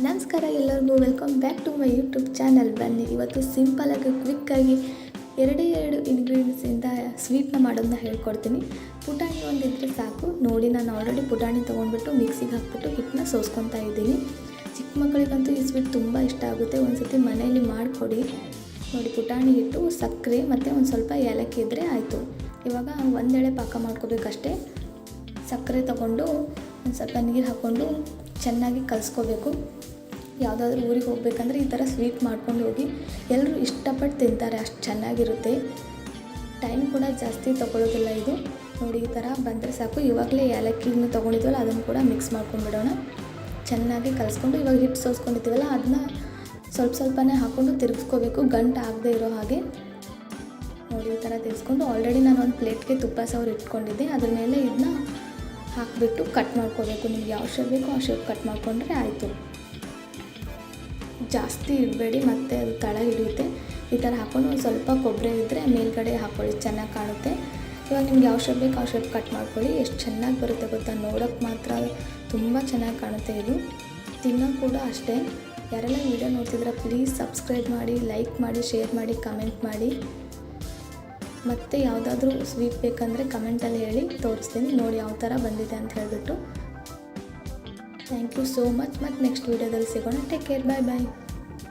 ನಮಸ್ಕಾರ ಎಲ್ಲರಿಗೂ, welcome back to my YouTube channel. ಬನ್ನಿ ಇವತ್ತು ಸಿಂಪಲಾಗಿ ಕ್ವಿಕ್ಕಾಗಿ ಎರಡು ಇಂಗ್ರೀಡಿಯೆಂಟ್ಸಿಂದ ಸ್ವೀಟ್ನ ಮಾಡೋದನ್ನ ಹೇಳ್ಕೊಡ್ತೀನಿ. ಪುಟಾಣಿ ಒಂದಿದ್ರೆ ಸಾಕು. ನೋಡಿ, ನಾನು ಆಲ್ರೆಡಿ ಪುಟಾಣಿ ತೊಗೊಂಡ್ಬಿಟ್ಟು ಮಿಕ್ಸಿಗೆ ಹಾಕ್ಬಿಟ್ಟು ಹಿಟ್ಟನ್ನ ಸೋಸ್ಕೊತಾ ಇದ್ದೀನಿ. ಚಿಕ್ಕ ಮಕ್ಕಳಿಗಂತೂ ಈ ಸ್ವೀಟ್ ತುಂಬ ಇಷ್ಟ ಆಗುತ್ತೆ. ಒಂದು ಸತಿ ಮನೆಯಲ್ಲಿ ಮಾಡಿಕೊಡಿ. ನೋಡಿ, ಪುಟಾಣಿ ಹಿಟ್ಟು, ಸಕ್ಕರೆ ಮತ್ತು ಒಂದು ಸ್ವಲ್ಪ ಏಲಕ್ಕಿ ಇದ್ದರೆ ಆಯಿತು. ಇವಾಗ ಒಂದೆಳೆ ಪಾಕ ಮಾಡ್ಕೋಬೇಕಷ್ಟೇ. ಸಕ್ಕರೆ ತಗೊಂಡು ಒಂದು ಸ್ವಲ್ಪ ನೀರು ಹಾಕ್ಕೊಂಡು ಚೆನ್ನಾಗಿ ಕಲಿಸ್ಕೋಬೇಕು. ಯಾವುದಾದ್ರೂ ಊರಿಗೆ ಹೋಗ್ಬೇಕಂದ್ರೆ ಈ ಥರ ಸ್ವೀಟ್ ಮಾಡ್ಕೊಂಡು ಹೋಗಿ. ಎಲ್ಲರೂ ಇಷ್ಟಪಟ್ಟು ತಿಂತಾರೆ, ಅಷ್ಟು ಚೆನ್ನಾಗಿರುತ್ತೆ. ಟೈಮ್ ಕೂಡ ಜಾಸ್ತಿ ತೊಗೊಳ್ಳೋದಿಲ್ಲ ಇದು. ನೋಡಿ, ಈ ಥರ ಬಂದರೆ ಸಾಕು. ಇವಾಗಲೇ ಏಲಕ್ಕಿನ ತೊಗೊಂಡಿದ್ವಲ್ಲ ಅದನ್ನು ಕೂಡ ಮಿಕ್ಸ್ ಮಾಡ್ಕೊಂಡ್ಬಿಡೋಣ. ಚೆನ್ನಾಗಿ ಕಲಿಸ್ಕೊಂಡು ಇವಾಗ ಹಿಟ್ಟು ಸೋಸ್ಕೊಂಡಿದ್ದೀವಲ್ಲ ಅದನ್ನ ಸ್ವಲ್ಪನೇ ಹಾಕ್ಕೊಂಡು ತಿರುಗಿಸ್ಕೋಬೇಕು, ಗಂಟು ಆಗದೆ ಇರೋ ಹಾಗೆ. ನೋಡಿ, ಈ ಥರ ತಿರ್ಸ್ಕೊಂಡು ಆಲ್ರೆಡಿ ನಾನು ಒಂದು ಪ್ಲೇಟ್ಗೆ ತುಪ್ಪ ಸವರಿ ಇಟ್ಕೊಂಡಿದ್ದೆ. ಅದ್ರ ಮೇಲೆ ಇದನ್ನ ಹಾಕಿಬಿಟ್ಟು ಕಟ್ ಮಾಡ್ಕೋಬೇಕು. ನಿಮ್ಗೆ ಯಾವ ಶೇಪ್ ಬೇಕೋ ಆ ಶೇಪ್ ಕಟ್ ಮಾಡಿಕೊಂಡ್ರೆ ಆಯಿತು. ಜಾಸ್ತಿ ಇಡಬೇಡಿ, ಮತ್ತು ಅದು ತಳ ಹಿಡಿಯುತ್ತೆ. ಈ ಥರ ಹಾಕ್ಕೊಂಡು ಒಂದು ಸ್ವಲ್ಪ ಕೊಬ್ಬರಿ ಇದ್ದರೆ ಮೇಲ್ಗಡೆ ಹಾಕ್ಕೊಳ್ಳಿ, ಚೆನ್ನಾಗಿ ಕಾಣುತ್ತೆ. ಇವಾಗ ನಿಮ್ಗೆ ಯಾವ ಶೇಪ್ ಬೇಕೋ ಆ ಶೇಪ್ ಕಟ್ ಮಾಡ್ಕೊಳ್ಳಿ. ಎಷ್ಟು ಚೆನ್ನಾಗಿ ಬರುತ್ತೆ ಗೊತ್ತಾ, ನೋಡೋಕ್ಕೆ ಮಾತ್ರ ತುಂಬ ಚೆನ್ನಾಗಿ ಕಾಣುತ್ತೆ. ಇದು ತಿನ್ನೋ ಕೂಡ ಅಷ್ಟೇ. ಯಾರೆಲ್ಲ ವೀಡಿಯೋ ನೋಡ್ತಿದ್ರೆ ಪ್ಲೀಸ್ ಸಬ್ಸ್ಕ್ರೈಬ್ ಮಾಡಿ, ಲೈಕ್ ಮಾಡಿ, ಶೇರ್ ಮಾಡಿ, ಕಮೆಂಟ್ ಮಾಡಿ. ಮತ್ತು ಯಾವುದಾದ್ರೂ ಸ್ವೀಟ್ ಬೇಕಂದರೆ ಕಮೆಂಟಲ್ಲಿ ಹೇಳಿ, ತೋರಿಸ್ತೀನಿ. ನೋಡಿ ಯಾವ ಥರ ಬಂದಿದೆ ಅಂತ ಹೇಳಿಬಿಟ್ಟು. Thank you so much. ಮತ್ತು ನೆಕ್ಸ್ಟ್ ವೀಡಿಯೋದಲ್ಲಿ ಸಿಗೋಣ. ಟೇಕ್ ಕೇರ್, ಬಾಯ್ ಬಾಯ್.